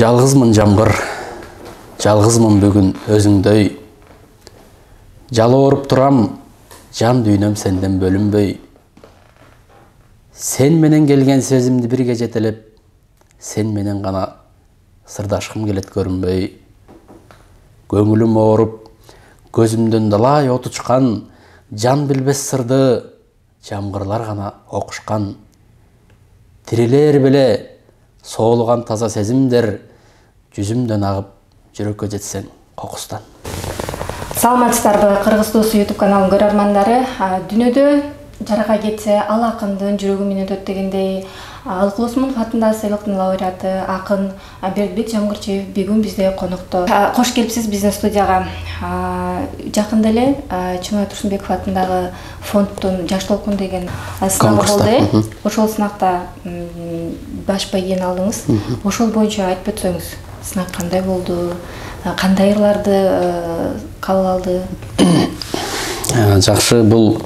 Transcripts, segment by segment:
Жалғызмын жамғыр, жалғызмын бүгін өзіңдөй. Жалы орып тұрам, жан дүйнөм сенден бөлінбөй. Сен менен келген сөзімді бірге жетелеп, сен менен ғана сырдашқым келет көрінбөй. Көңілім орып, көзімден далай от ұчқан, жан білбес сырды, жамғырлар ғана оқышқан. Тірелер біле, соғылған таза сезімдер, жүзімден ағып, жүрекке жетсең қоқыстан. Саламатсыздарбы, Кыргыз Досу YouTube каналының көрөрмандары. Дүнөдө жарака кетсе ал акындын жүрөгү менен өтөт дегендей, Алык Осмонов атындагы сыйлыктын лауреаты акын Бердибек Жамгырчиев бүгүн бизде конокто. Кош келипсиз биздин студияга. Жакында эле Чынай Турсунбеков атындагы фонддун Жаш толкун деген сынагы болду. Ошол сынакта баш байгени алдыңыз. Ошол боюнча айтып өтсөңүз, сынак кандай болду? Кандай ырларды кабыл алды? Жакшы, бул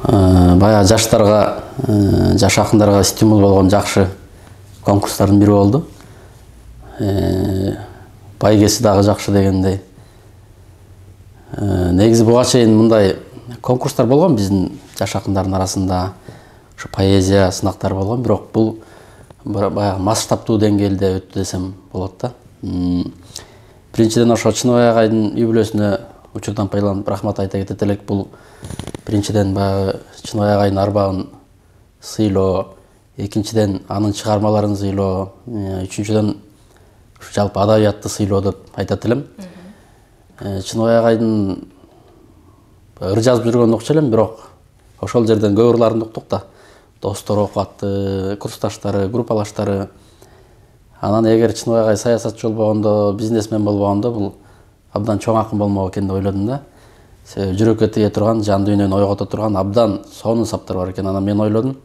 бая жаштарга, жаш акындарга стимул болгон жакшы конкурстардын бири болду. Байгеси дагы жакшы дегендей. Негизи буга чейин мындай конкурстар болгон биздин жаш акындардын арасында, ушу поэзия сынактары болгон, бирок бул баягы масштабтуу деңгээлде өттү десем болот да. Биринчиден ошо Чыныбай агайдын юбилейсине учурдан пайдаланып рахмат айта кетет элек. Бул биринчиден баягы Чыныбай агайдын арбагын сыйлоо, экинчиден анын чыгармаларын сыйлоо, үчүнчүдөн жалпы адабиятты сыйлоо деп айтат элем. Чыныбай агайдын ыр жазып жүргөнүн укчу элем, бирок ошол жерден көп ырларын уктук да. Достору окуатты, курсташтары, группалаштары. Анан эгер Чыныбай агай саясатчы болбогондо, бизнесмен болбогондо, бул абдан чоң акын болмок экен деп ойлодум да. Жүрөккө тие турган, жан дүйнөнү ойгото турган абдан сонун саптар бар экен. Анан мен ойлодум,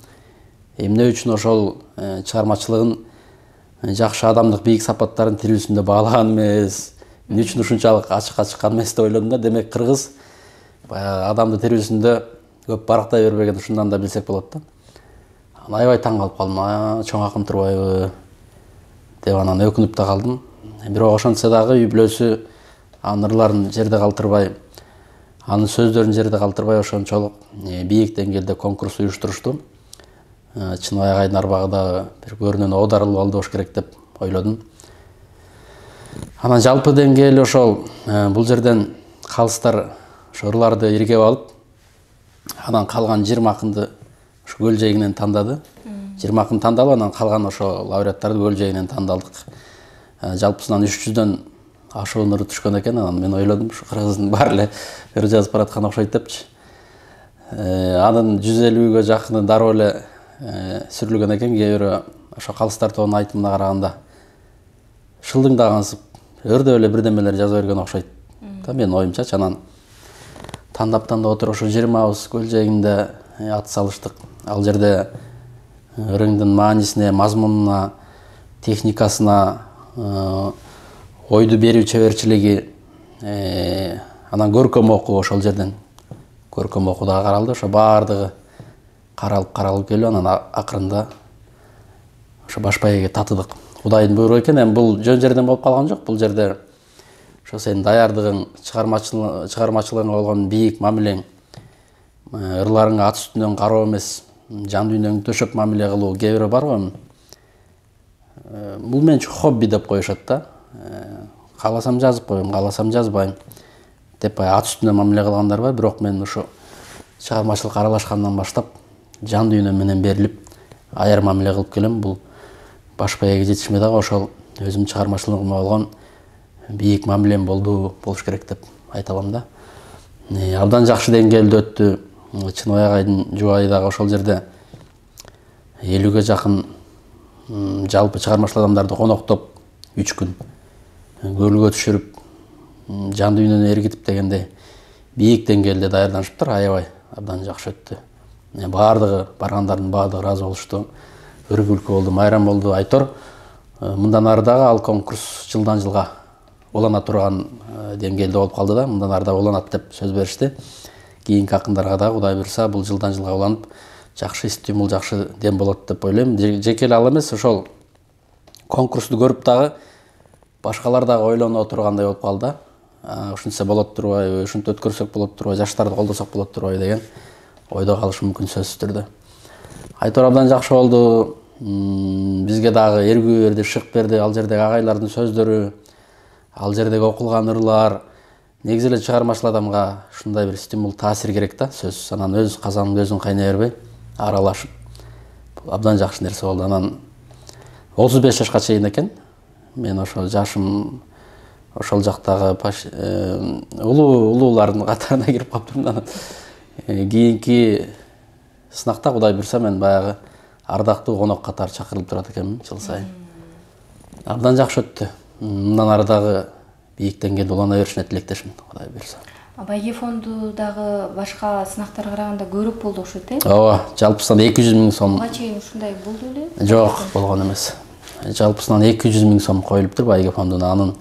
эмне үчүн ошол чыгармачылыгын жакшы адамдык бийик сапаттарын тирүүсүндө баалаган эмес, эмне үчүн ушунчалык ачыкка чыккан эмес деп ойлодум да. Демек кыргыз адамды тирүүсүндө көп барактай бербеген, ушундан да билсек болот да. Анан аябай таң калып калдым, чоң акын турбайбы деп анан өкүнүп да калдым. Бирок ошентсе дагы юбилейсү анын ырларын жерде калтырбай, анын сөздөрүн жерде калтырбай ошончолук бийик деңгээлде конкурс уюштурушту. Чыныбай агайдын арбагы дагы бир көрүнөн оодарылып алды болуш керек деп ойлодум. Анан жалпы деңгээл ошол бул жерден калыстар ошо ырларды иргеп алып, анан калган 20 акынды ошо көл жээгинен тандады. 20 акын тандалып, анан калган ошо лауреаттарды көл жээгинен тандалдык. Жалпысынан 300дөн ашуун ыры түшкөн экен. Анан мен ойлодум, ушу кыргыздын баары эле ыр жазып бараткан окшойт депчи. Анын 150гө жакыны дароо эле сүрүлгөн экен. Кээ бирөө ошо калыстар тобунун айтымына караганда шылдыңдагансып, өрдөп эле бирдемелер жаза берген окшойт да менин оюмчачы. Анан тандап отуруп ошо 20абыз көл жээгинде ат салыштык. Ал жерде ырыңдын маанисине, мазмунуна, техникасына, ойду берүү чеберчилиги, анан көркөм окуу ошол жерден. Көркөм окуу дагы каралды. Ошо баардыгы каралып келип, анан акырында ошо баш байгеге татыдык. Кудайдын буйругу экен. Эми бул жөн жерден болуп калган жок. Бул жерде ошо сенин даярдыгың, чыгармачылыгыңа болгон бийик мамилең, ырларыңа ат үстүнөн кароо эмес, жан дүйнөңдү төшөп мамиле кылуу, кээ бирөө бар го. Бул менчик хобби деп коюшат да. Кааласам жазып коем, кааласам жазбайм деп ат үстүнөн мамиле кылгандар бар. Бирок мен ушу чыгармачылыкка аралашкандан баштап жан дүйнөм менен берилип, аяр мамиле кылып келем. Бул баш байгеге жетишиме дагы ошол өзүмдүн чыгармачылыгыма болгон бийик мамилем болуш керек деп айта алам да. Абдан жакшы деңгээлде өттү. Чыныбай агайдын жубайы дагы ошол жерде 50гө жакын жалпы чыгармачыл адамдарды коноктоп 3 күн көлгө түшүрүп, жан дүйнөнү эргитип дегендей бийик деңгээлде даярданышыптыр. Аябай абдан жакшы өттү. Баардыгы, баргандардын баардыгы ыраазы болушту. Ыр күлкү болду, майрам болду. Айтор мындан ары дагы ал конкурс жылдан жылга улана турган деңгээлде болуп калды да. Мындан ары дагы уланат деп сөз беришти. Кийинки акындарга дагы Кудай буйруса бул жылдан жылга уланып, жакшы стимул, жакшы дем болот деп ойлойм. Жеке эле ал эмес, ошол конкурсту көрүп дагы башкалар дагы ойлоно отургандай болуп калды. Ушинтсе болот турбайбы, ушинтип өткөрсөк болот турбайбы, жаштарды колдосок болот турбайбы деген ойдо калышы мүмкүн сөзсүз түрдө. Айтор абдан жакшы болду. Бизге дагы эргүү берди, шык берди. Ал жердеги агайлардын сөздөрү, ал жердеги окулган ырлар негизи эле чыгармачыл адамга ушундай бир стимул, таасир керек да, сөзсүз. Анан өз казанын өзүн кайнай бербей, аралашып абдан жакшы нерсе болду. Анан 35 жашка чейин экен. Мен ошо жашым ошол жактагы улуулардын катарына кирип калыптырмын. Кийинки сынакта Кудай буйрса мен баягы ардактуу конок катары чакырылып турат экенмин жыл сайын. Абдан жакшы өттү. Мындан ары дагы бийик деңгээлде улана беришине тилектешмин, Кудай буйрса. Байги фонду дагы башка сынактарга караганда көбүрөөк болду окшойт, э? Ооба, жалпысынан 200 000 сом. Буга чейин ушундай болду беле? Жок, болгон эмес. Жалпысынан 200 000 сом коюлуптур байги фондуна. Анын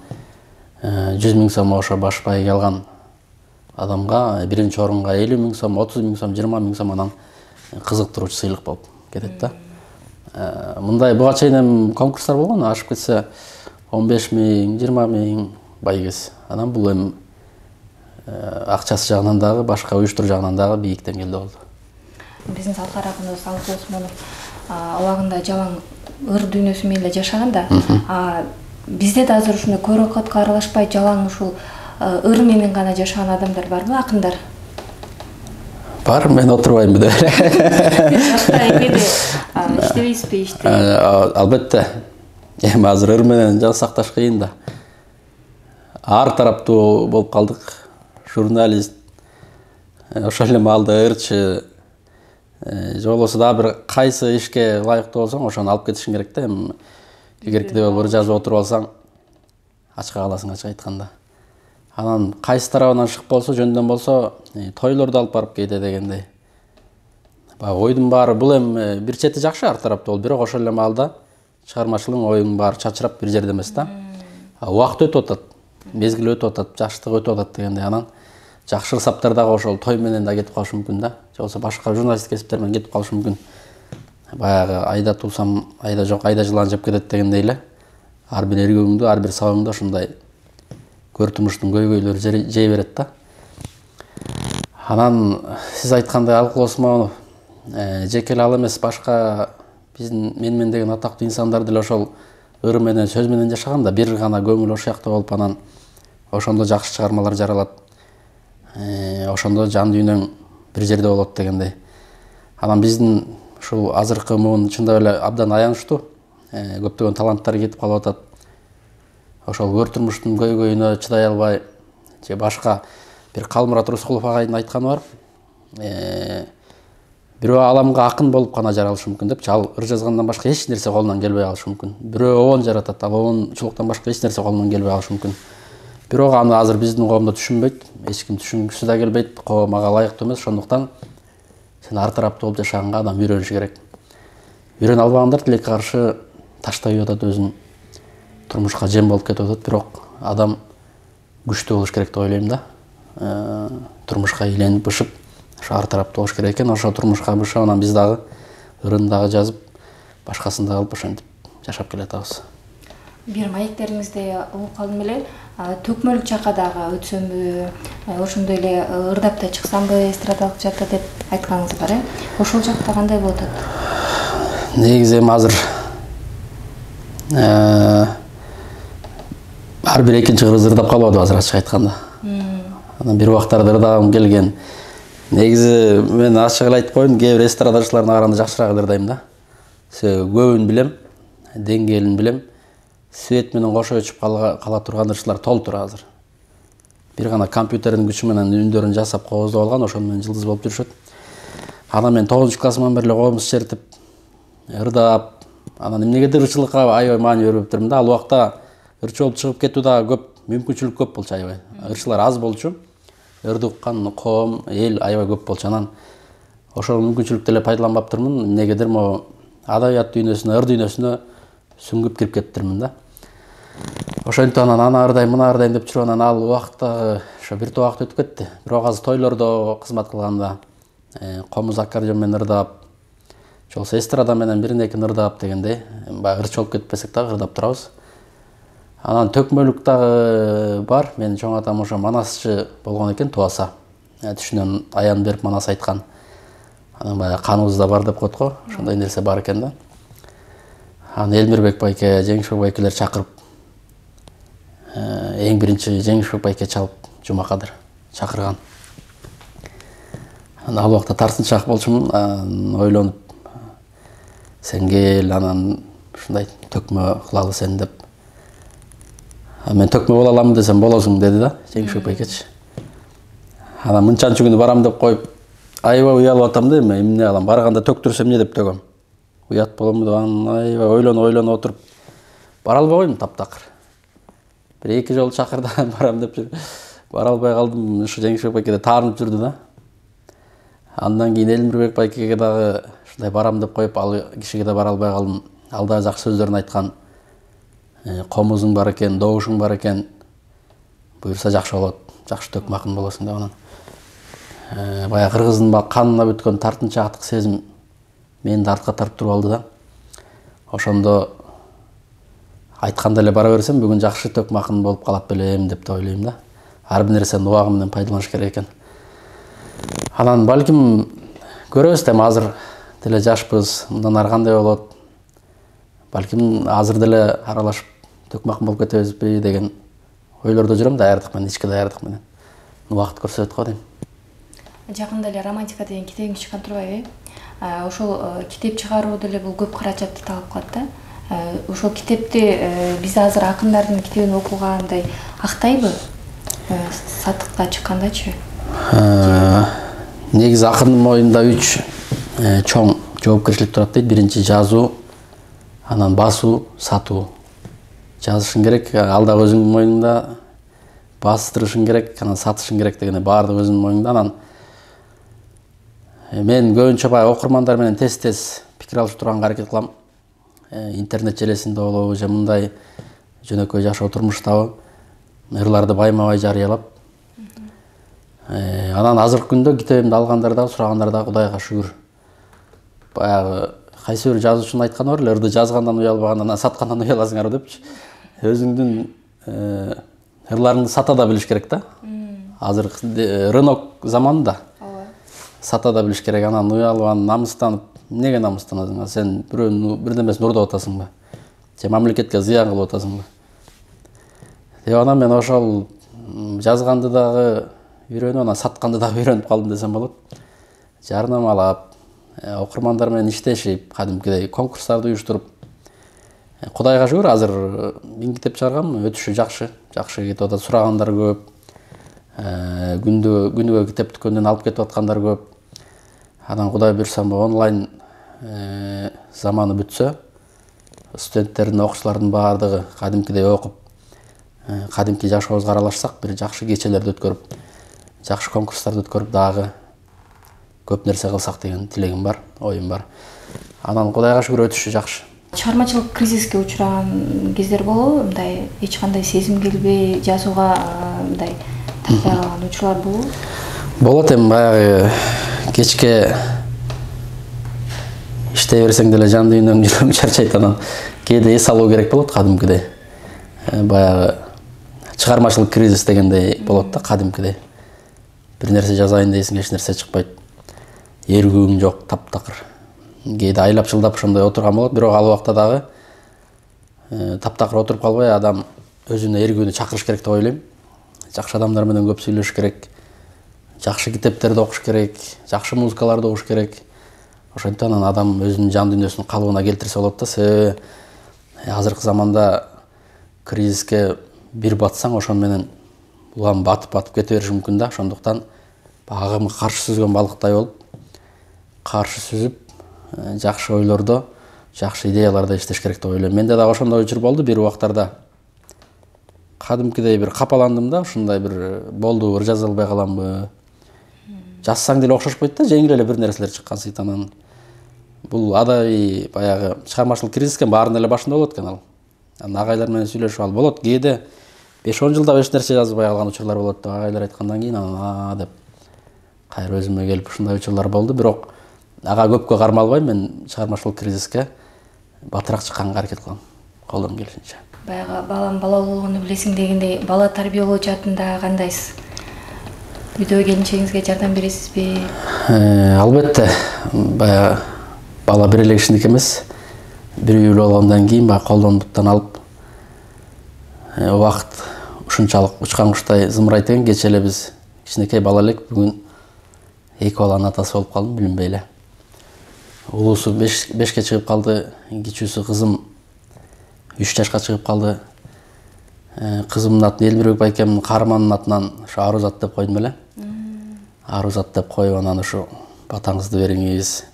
100 000 сом ошо баш байги алган адамга, биринчи орунга 50 000 сом, 30 000 сом, 20 000 сом анан кызыктыруучу сыйлык болуп кетет да. Мындай буга чейин конкурстар болгон, ашып кетсе 15 000, 20 000 байгес. Анан бул эми акчасы жагынан дагы, башка уюштуруу жагынан дагы бийик деңгээлде болду. Биздин салкар акыныбыз Алып Осмонов абагында жалаң ыр дүйнөсү менен эле жашаганда, бизде да азыр ушундай көрөкөткө аралашпай жалаң ушул ыр менен гана жашаган адамдар барбы, акындар? Бар, мен отурбайм деп эле. Башка эмеде иштебейсизби, ишти? Албетте. Эми азыр ыр менен жан сакташ кыйын да. Ар тараптуу болуп калдык. Журналист, ошол эле маалда ырчы, же болбосо дагы бир кайсы ишке ылайыктуу болсоң, ошону алып кетишиң керек да. Эми эгеркиде ыр жазып отуруп алсаң, ачка каласың, ачык айтканда. Анан кайсы тарабынан шык болсо, жөндөн болсо, тойлорду алып барып кейде дегендей. Баягы ойдун баары бул эми бир чети жакшы ар тараптуу болуп, бирок ошол эле маалда чыгармачылык ойдун баары чачырап бир жерде эмес да. Убакыт өтүп атат, мезгил өтүп атат, жаштык өтүп атат дегендей. Анан жакшы ырсаптар дагы ошол той менен да кетип калышы мүмкүн да. Же болбосо башка журналист кесиптер менен кетип калышы мүмкүн. Баягы айда тулсам, айда жок, айда жылан жеп кетет дегендей эле. Ар бир эргүүңдү, ар бир сабаңды ушундай көр тумуштун көйгөйлөрү жей берет да. Анан сиз айткандай Алып Осмонов жеке эле ал эмес, башка биздин менмен деген атактуу инсандар деле ошол ыр менен, сөз менен жашаган да, бир гана көңүл ошоякта болуп, анан ошондо жакшы чыгармалар жаралат. Ошондо жан дүйнөң бир жерде болот дегендей. Анан биздин ушул азыркы муун чындап эле абдан аянычтуу. Көптөгөн таланттар кетип калып атат. Ошол көр турмуштун көйгөйүнө чыдай албай, же башка бир Калмурат Рыскулов агайдын айтканы бар. Бирөө аламга акын болуп гана жаралышы мүмкүн депчи. Ал ыр жазгандан башка эч нерсе колунан келбей калышы мүмкүн. Бирөө обон жаратат, ал обончулуктан башка эч нерсе колунан келбей калышы мүмкүн. Бирок аны азыр биздин коомдо түшүнбөйт, эч ким түшүнгүсү да келбейт, коом ага ылайыктуу эмес. Ошондуктан сен ар тараптуу болуп жашаганга адам үйрөнүшү керек. Үйрөнө албагандар тилекке каршы таштай атат, өзүн турмушка жем болуп кетип атат. Бирок адам күчтүү болуш керек деп ойлойм да. Турмушка ыйланып бышып, ошо ар тараптуу болуш керек экен. Ошо турмушка бышып, анан биз дагы ырын дагы жазып, башкасын дагы алып ошентип жашап келатабыз. Бир маектериңизде угуп калдым эле, төкмөлүк жакка дагы өтсөмбү, ошондой эле ырдап да чыксамбы эстрадалык жакка деп айтканыңыз бар, э? Ошол жакта кандай болот? Негизи эми азыр ар бир экинчи кыргыз ырдап калып атат азыр, ачык айтканда. Анан бир убактарда ырдагым келген. Негизи мен ачык эле айтып коеюн, кээ бир эстрадачылардын караганда жакшыраак ырдайм да. Көбүн билем, деңгээлин билем. Свет менен кошо өчүп кала турган ырчылар толтур азыр. Бир гана компьютердин күчү менен үндөрүн жасап кооздоп алган, ошону менен жылдыз болуп жүрүшөт. Анан мен 9 классыман бери эле коомуз чертип, ырдап, анан эмнегедир ырчылыкка аябай маани бербептирмин да. Ал убакта ырчы болуп чыгып кетүү дагы көп, мүмкүнчүлүк көп болчу аябай. Ырчылар аз болчу. Ырды уккан коом, эл аябай көп болчу. Анан ошол мүмкүнчүлүктү эле пайдаланбаптырмын. Эмнегедир могу адабият дүйнөсүнө, ыр дүйнөсүнө сүңгүп кирип кетиптирмин да. Ошентип анан аны ырдайм, мына ырдайм деп жүрүп, анан ал убакта ошо бир убакыт өтүп кетти. Бирок азыр тойлордо кызмат кылганда комуз аккордеон менен ырдап, ошол эстрада менен бирин экин ырдап дегендей баягы ырчы болуп кетпесек дагы ырдап турабыз. Анан төкмөлүк дагы бар. Менин чоң атам ошо манасчы болгон экен, тубаса. Түшүнөн аян берип манас айткан. Анан баягы каныбызда бар деп коет го, ошондой нерсе бар экен да. Анан Элмирбек байке, Жеңишбек байкелер чакырып, эң биринчи Жеңишбек байке чалып Жумакадыр чакырган. Анан ал убакта тартынчаак болчумун, ойлонуп, сен кел, анан ушундай төкмө кылалы сен деп. Мен төкмө боло аламын десем болосуң деди да, Жеңишбек байкечи. Анан мынчанчы күнү барам деп коюп, аябай уялып атам да, эмне алам, барганда төктүрсөм эмне деп төгөм. Уят боломбу деп анан аябай ойлонуп отуруп бара албай койдум таптакыр. Бир эки жолу чакырды, барам деп жүрүп бара албай калдым. Ушу Жеңишбек байке таарынып жүрдү да. Андан кийин Элмирбек байкеге дагы ушундай барам деп коюп, ал кишиге да бара албай калдым. Ал да жакшы сөздөрүн айткан. Комузуң бар экен, добушуң бар экен. Буюрса жакшы болот, жакшы төкмө акын болосуң деп анан. Баягы кыргыздын канына бүткөн тартынчаактык сезим мени да артка тартып туруп алды да. Ошондо айтканда эле бара берсем, бүгүн жакшы төкмө акын болуп калат белем деп ойлойм да. Ар бир нерсени убагы менен пайдаланыш керек экен. Анан балким көрөбүз да, азыр деле жашпыз, мындан ары кандай болот. Балким азыр деле аралашып төкмө акын болуп кетебизби деген ойлордо жүрөм, даярдык менен, ички даярдык менен. Убакыт көрсөтөт го дейм. Жакында эле романтика деген китебиң чыккан турбайбы? Ошол китеп чыгаруу деле бул көп каражатты талап кылат да. Ошол китепти биз азыр акындардын китебин окууга андай актайбы? Сатыкка чыккандачы? Негизи акындын моюнда 3 чоң жоопкерчилик турат дейт. Биринчи жазуу, анан басуу, сатуу. Жазышың керек, ал да өзүңдүн моюңда, бастырышың керек, анан сатышың керек деген баардыгы өзүнүн моюңда. Анан мен көбүнчө баягы окурмандар менен тез пикир алышып турганга аракет кылам. Интернет желесинде болобу, же мындай жөнөкөй жашоо турмуштабы ырларды байма-бай жарыялап. Анан азыркы күндө китебимди алгандар дагы, сурагандар дагы Кудайга шүгүр. Баягы кайсы бир жазуучунун айтканы бар эле, ырды жазгандан уялбагандан, саткандан уяласыңар депчи. Өзүңдүн ырларыңды сата да билиш керек да. Азыркы рынок заманында сата да билиш керек. Анан уялып, намыстанып, эмнеге намыстанасың? Сен бирөөнүн бирдемесин урдап атасыңбы? Же мамлекетке зыян кылып атасыңбы? Деп анан мен ошол жазганды дагы үйрөнүп, анан сатканды дагы үйрөнүп калдым десем болот. Жарнамалап, окурмандар менен иштешип, кадимкидей конкурстарды уюштуруп. Кудайга шүгүр, азыр мен китеп чыгаргам, өтүшү жакшы кетип атат, сурагандар көп. Күнүгө китеп дүкөнүнөн алып кетип аткандар көп. Анан Кудай буйрса онлайн заманы бүтсө, студенттердин, окуучулардын баардыгы кадимкидей окуп, кадимки жашообузга аралашсак, бир жакшы кечелерди өткөрүп, жакшы конкурстарды өткөрүп дагы көп нерсе кылсак деген тилегим бар, оюм бар. Анан Кудайга шүгүр өтүшү жакшы. Чыгармачылык кризиске учураган кездер болобу? Мындай эч кандай сезим келбей жазууга мындай тартпай калган учурлар болобу? Болот эми, баягы кечке иштей берсең деле жан дүйнөң жүрөгүң чарчайт, анан кээде эс алуу керек болот кадимкидей. Баягы чыгармачылык кризис дегендей болот да кадимкидей. Бир нерсе жазайын дейсиң, эч нерсе чыкпайт. Эргүүң жок, таптакыр. Кээде айлап жылдап ошондой отурган болот, бирок ал убакта дагы таптакыр отуруп калбай, адам өзүнө эргүүнү чакырыш керек деп ойлойм. Жакшы адамдар менен көп сүйлөшүш керек. Жакшы китептерди окуш керек, жакшы музыкаларды окуш керек. Ошентип анан адам өзүнүн жан дүйнөсүн калыбына келтирсе болот да. Себеби азыркы заманда кризиске бир батсаң, ошон менен улам батып кете бериши мүмкүн да. Ошондуктан агымга каршы сүзгөн балыктай болуп, каршы сүзүп, жакшы ойлордо, жакшы идеяларда иштеш керек деп ойлойм. Менде дагы ошондой учур болду бир убактарда. Кадимкидей бир капаландым да, ушундай бир болду, ыр жаза албай каламбы. Жазсаң деле окшошпойт да, жеңил эле бир нерселер чыккан сыйт. Анан бул адай баягы чыгармачылык кризиске баарынын эле башында болот экен ал. Анан агайлар менен сүйлөшүп ал болот. Кээде 5-10 жылда эч нерсе жазбай калган учурлар болот деп агайлар айткандан кийин анан деп кайра өзүмө келип ушундай учурлар болду. Бирок ага көпкө кармалбай мен чыгармачылык кризиске батыраак чыкканга аракет кылам колдон келишинче. Баягы балам балалуу болгону билесиң дегендей, бала тарбиялоо жаатында кандайсыз? Үйдө келинчегиңизге жардам бересизби? Албетте, баягы бала бир эле кишиники эмес, бир үй болгондон кийин баягы колдон буттан алып убакыт ушунчалык учкан куштай зымырайт экен. Кечээ эле биз кичинекей бала элек, бүгүн 2 баланын атасы болуп калдым билинбей эле. Улуусу 5ке чыгып калды, кичүүсү кызым 3 жашка чыгып калды. Кызымдын атын Элмирбек байкемдин каарманынын атынан ошо Арузат деп койдум эле. Арузат деп коюп, анан ушу батаңызды бериңиз.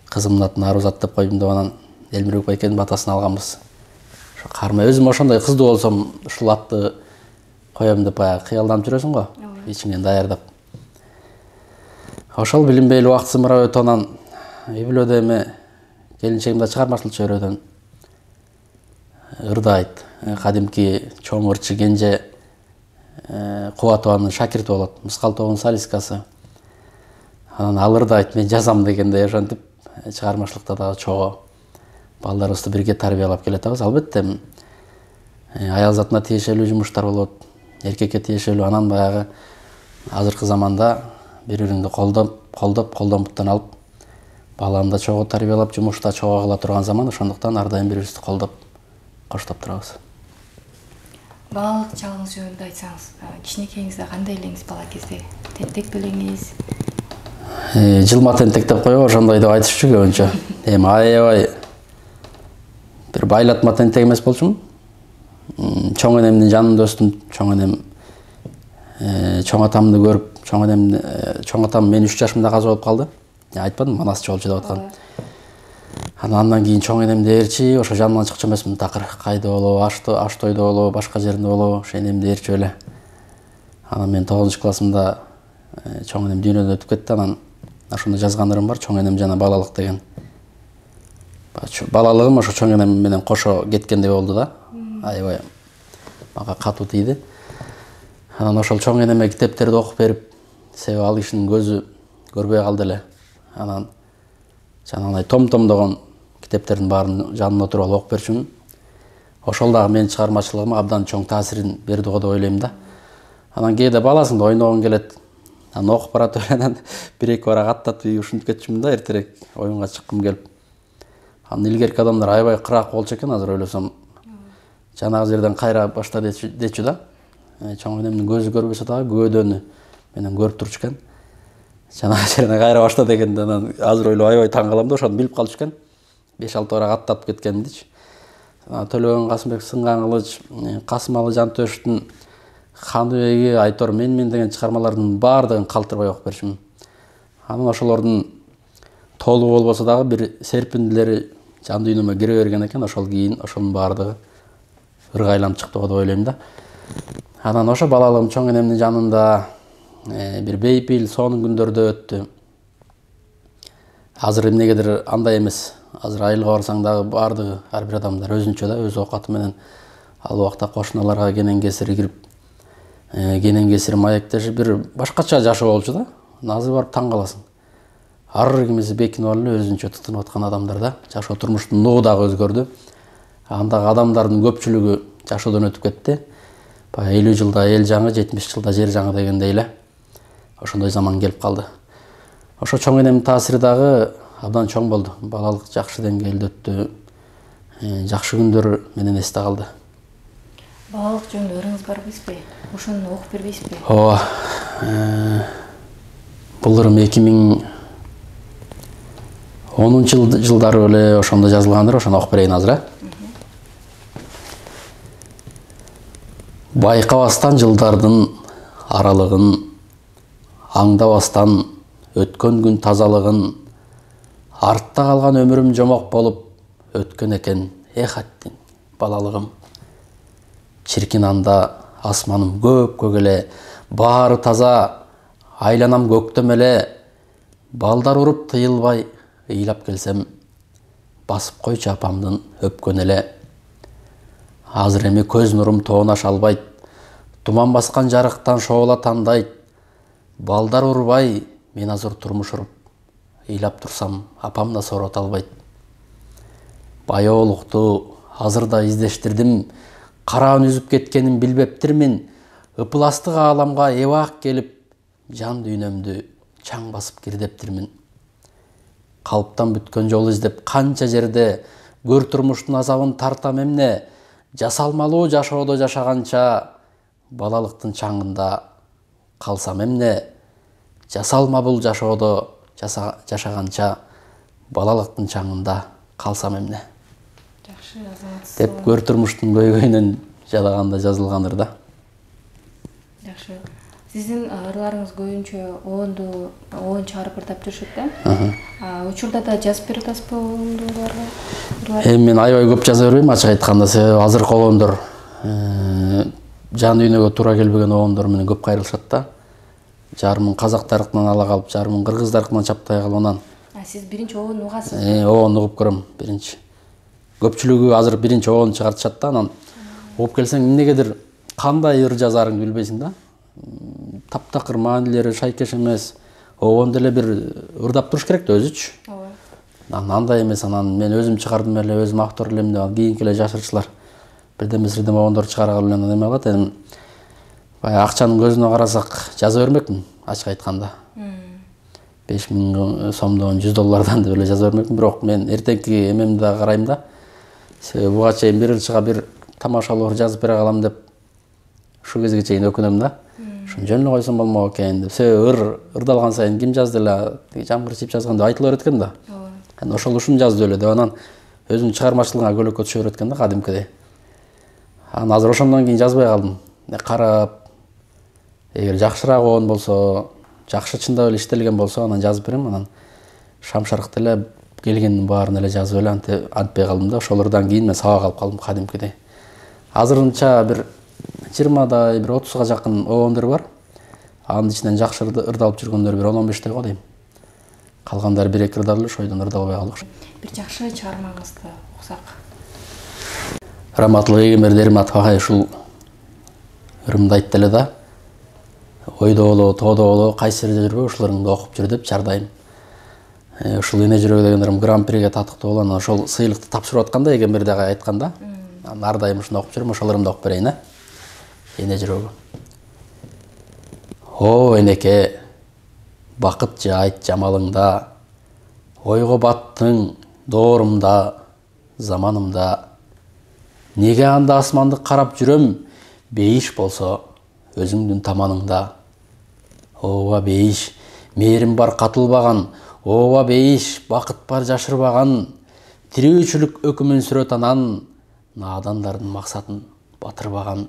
Кызымдын атын Арузат деп койдум деп, анан Элмирбек байкемдин батасын алганбыз. Ошо карма өзүм ошондой кыздуу болсом ушул атты коем деп баягы кыялданып жүрөсүң го, ичиңен даярдап. Ошол билинбей эле убакыт зымырап өтүп, анан үй бүлөдө эми келинчегим да чыгармачылык чөйрөдөн ырдайт. Кадимки чоң ырчы Кенже Кубатованын шакирти болот, Мыскал тобунун солисткасы. Анан ал ырдайт, мен жазам дегендей ошентип чыгармачылыкта дагы чогуу балдарыбызды бирге тарбиялап келатабыз. Албетте аял затына тиешелүү жумуштар болот, эркекке тиешелүү. Анан баягы азыркы заманда бири-бириңди колдон буттан алып, баланы да чогуу тарбиялап, жумушта чогуу кыла турган заман. Ошондуктан ар дайым бири-бирибизди колдоп, коштоп турабыз. Балалык чагыңыз жөнүндө айтсаңыз, кичинекейиңизде кандай элеңиз бала кезде? Тентек белеңиз? Жылма тентек деп коебу, ошондой деп айтышчу көбүнчө. Эми аябай бир байлатма тентек эмес болчумун. Чоң энемдин жанында өстүм. Чоң энем чоң атамды көрүп, чоң атам мен 3 жашымда каза болуп калды. Айтпадым, манасчы болчу деп аткан. Андан кийин чоң энемди ээрчи, ошо жанынан чыкчу эмесмин. Такыр кайда болобу, аш тойдо болобу, башка жеринде болобу, ошо энемди ээрчип эле. Анан мен 9-классымда чоң энем дүйнөдөн өтүп кетти. Анан ошондо жазгандарым бар, чоң энем жана балалык деген. Балалыгым ошо чоң энем менен кошо кеткендей болду да. Аябай мага катуу тийди. Анан ошол чоң энеме китептерди окуп берип, себеби ал кишинин көзү көрбөй калды эле. Анан жанагындай том-домдогон китептердин баарын жанына отуруп алып окуп берчүмүн. Ошол дагы менин чыгармачылыгыма абдан чоң таасирин берди го деп ойлойм да. Анан кээде баласың да ойногоң келет. Анан окуп баратып анан 1-2 барак аттатып ушинтип кетчүмүн да, эртерээк оюнга чыккым келип. Анан илгерки адамдар аябай кыраак болчу экен, азыр ойлосом. Жанагы жерден кайра башта дечү да. Чоң энемдин көзү көрбөсө дагы көөдөнү менен көрүп турчу экен. Жанагы жерден кайра башта дегенде анан азыр ойлоп аябай таң калам да, ошону билип калчу экен. 5-6 барак аттатып кеткенимдичи. Төлөгөн Касымбек, Сынган Кылыч, Касымалы Жантөшүттүн Хандыбеги, Айтор мен деген чыгармалардын баардыгын калтырбай окуп берчүмүн. Анан ошолордун толугу болбосо дагы бир серпиндилери жан дүйнөмө кире берген экен. Ошол кийин ошонун баардыгы ыргайланып чыкты го деп ойлойм да. Анан ошо балалыгым чоң энемдин жанында бир бейпил сонун күндөрдө өттү. Азыр эмнегедир андай эмес. Азыр айылга барсаң дагы баардыгы ар бир адамдар өзүнчө да, өз оокаты менен ал убакта кошуналарга кенен-кесири кирип, кенен-кесири маектешип бир башкача жашоо болчу да. Азыр барып таң каласың. Ар кимиси бекинип алып эле өзүнчө тытынып аткан адамдар да. Жашоо турмуштун нугу дагы өзгөрдү. Андагы адамдардын көпчүлүгү жашоодон өтүп кетти. Баягы 50 жылда эл жаңы, 70 жылда жер жаңы дегендей эле ошондой заман келип калды. Ошо чоң энемдин таасири дагы абдан чоң болду. Балалык жакшы деңгээлде өттү. Жакшы күндөр менен эсте калды. Балалык жөнүндө ырыңыз бар эмеспи? Ошону окуп бербейсизби? Ооба. Бул ырым 2010 жылдары эле ошондо жазылгандыр, ошону окуп берейин азыр. Байкабастан жылдардын аралыгын, аңдабастан өткөн күн тазалыгын, артта калган өмүрүм жомок болуп өткөн экен эхаттин балалыгым. Чиркин анда асманым көк эле, баары таза, айланам көктөм эле, балдар уруп тыйылбай ыйлап келсем, басып койчу апамдын өпкөн эле. Азыр эми көз нурум тоонош албайт, туман баскан жарыктан шоола тандайт. Балдар урбай, мен азыр турмуш уруп ыйлап турсам апам да сорот албайт. Баяолукту азырда издештирдим, караан үзүп кеткенин билбептирмин. Ыпыластык ааламга эбак келип, жан дүйнөмдү чаң басып кирдептирмин. Калыптан бүткөн жол издеп канча жерде көр турмуштун азабын тартам эмне. Жасалмалуу жашоодо жашаганча балалыктын чаңында калсам эмне. Жасалмабул жашоодо жашаганча балалыктын чаңында калсам эмне. Жакшы, Азамат. Деп көр турмуштун көйгөйүнөн жадаганда жазылгандыр да. Жакшы. Сиздин ырларыңыз көбүнчө оон чыгарып ырдап жүрүшөт да. Учурда да жазып берип атасызбы оондууларга? Мен аябай көп жаза бербейм, ачык айтканда. Себеби азыркы оондор жан дүйнөгө туура келбеген оондор менен көп кайрылышат да. Жарымын казак тарыхынан ала калып, жарымын кыргыз тарыхынан чаптай калып анан. Сиз биринчи оон угасыз? Оон угуп көрөм биринчи. Көпчүлүгү азыр биринчи оон чыгартышат да, анан угуп келсең эмнегедир кандай ыр жазарыңды билбейсиң да. Таптакыр маанилери шайкеш эмес. Оон деле бир ырдап туруш керек да өзүчү. Андай эмес, анан мен өзүм чыгардым эле, өзүм автор элем деп, кийинки эле жашырчылар бирдеме оондор чыгарган эле эме кылат. Эми баягы акчанын көзүнө карасак жаза бермекмин, ачык айтканда. 5000 сомдон, $100 деп эле жаза бермекмин, бирок мен эртеңки эмемди да карайм да. Себеби буга чейин бир ылчыга бир тамашалуу жазып бере калам деп ушул кезге чейин өкүнөм да. Ушун жөн эле койсом болмок экен деп. Себеби ырдалган сайын ким жазды эле, жамгыр чип жазган деп айтыла берет экен да. Ошол ушун жазды эле деп анан өзүнүн чыгармачылыгына көлөккө түшө берет экен да кадимкидей. Анан азыр ошондон кийин жазбай калдым. Карап, эгер жакшыраак оон болсо, жакшы чындап эле иштелген болсо анан жазып берем. Анан шамшарыкта эле келгендин баарын эле жазып эле антпай калдым да. Ошолордон кийин мен сабак алып калдым кадимкидей. Азырынча бир 20дай, бир 30га жакын оондор бар. Анын ичинен жакшы ырдалып жүргөндөр бир 10-15 го дейм. Калгандары бир-эки ырдалып эле ошойдон ырдалбай калдык. Бир жакшы чыгармаңызды уксак. Раматлык Эгемер Дериматов агай ушул ырымды айтты эле да. Ойдо боло, тоодо боло, кайсы жерде жүрбөй ушуларыңды окуп жүр деп жардайм. Ушул Эне жүрөгү деген ырым гран-приге татыктуу болгон, ошол сыйлыкты тапшырып атканда Эгемер агай айтканда, анан ар дайым ушуну окуп жүрөм, ошол ырымды окуп берейин. Эне жүрөгү. О энеке, бакыт же айт жамалыңда, ойго баттың доорумда, заманымда. Неге анда асманды карап жүрөм, бейиш болсо өзүңдүн таманыңда. Ооба бейиш, мээрим бар катылбаган, ооба бейиш, бакыт бар жашырбаган. Тирүүчүлүк өкүмүн сүрөт анан, наадандардын максатын батырбаган.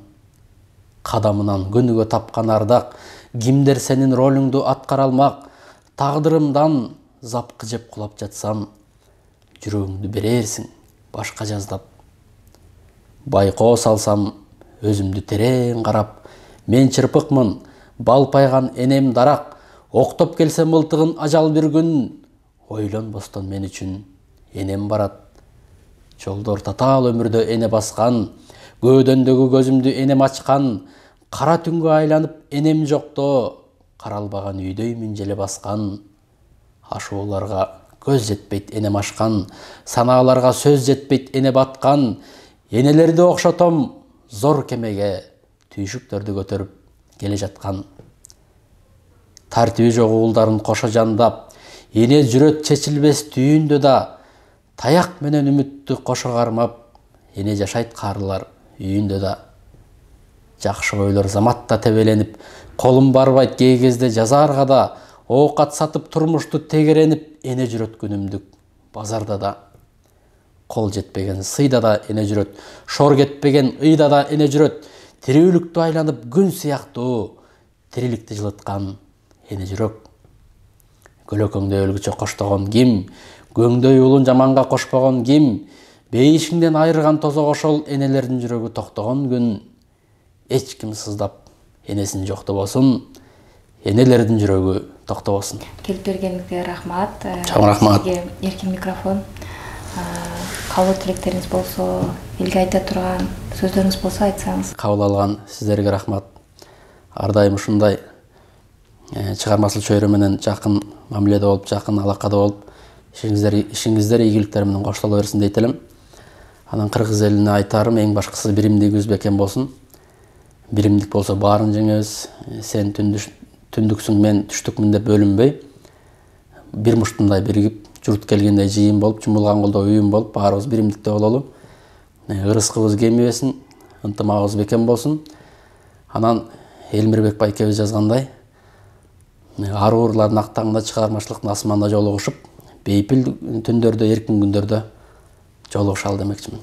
Кадамынан күнүгө тапкан ардак, кимдер сенин ролуңду аткара алмак. Тагдырымдан запкы жеп кулап жатсам, жүрөгүңдү берерсиң башка жаздап. Байкоо салсам, өзүмдү терең карап, мен чырпыкмын, балпайган энем дарак. Октоп келсе мылтыгын ажал бир күн, ойлонбостон мен үчүн энем барат. Жолдор татаал өмүрдө эне баскан, көөдөндөгү көзүмдү энем ачкан. Кара түнгө айланып энем жокто, каралбаган үйдөймүн желе баскан. Ашууларга көз жетпейт энем ашкан, санааларга сөз жетпейт эне баткан. Энелерди окшотом зор кемеге, түйшүктөрдү көтөрүп келе жаткан. Тартиби жок уулдарын кошо жандап, эне жүрөт чечилбес түйүндө да. Таяк менен үмүттү кошо кармап, эне жашайт каарылар үйүндө да. Жакшы ойлор заматта тебеленип, колум барбайт кээ кезде жазаарга да. Оокат сатып турмушту тегеренип, эне жүрөт күнүмдүк базарда да. Кол жетпеген сыйда да эне жүрөт, шор кетпеген ыйда да эне жүрөт. Тирүүлүктү айланып күн сыяктуу, тириликти жылыткан эне жүрөк. Көлөкөңдөй өлгүчө коштогон ким, көңдөй улун жаманга кошпогон ким. Бейишиңден айырган тозок ошол энелердин жүрөгү токтогон күн. Эч ким сыздап энесин жоктобосун, энелердин жүрөгү токтобосун. Келип бергениңизге рахмат. Чоң рахмат. Сизге эркин микрофон. Кабыл тилектериңиз болсо, элге айта турган сөздөрүңүз болсо айтсаңыз. Кабыл алган сиздерге рахмат. Ар дайым ушундай чыгармачыл чөйрө менен жакын мамиледе болуп, жакын алакада болуп, ишиңиздер ийгиликтер менен коштоло берсин дейт элем. Анан кыргыз элине айтарым, эң башкысы биримдигибиз бекем болсун. Биримдик болсо баарын жеңебиз. Сен түндүксүң, мен түштүкмүн деп бөлүнбөй, бир муштундай биригип, журт келгендей жыйын болуп, чумулган колдо уюм болуп, баарыбыз биримдикте бололу. Ырыскыбыз кемибесин, ынтымагыбыз бекем болсун. Анан Элмирбек байкебиз жазгандай, аруурлардын актаңында чыгармачылыктын асманда жолугушуп, бейпил түндөрдө, эркин күндөрдө жолугушалы демекчимин.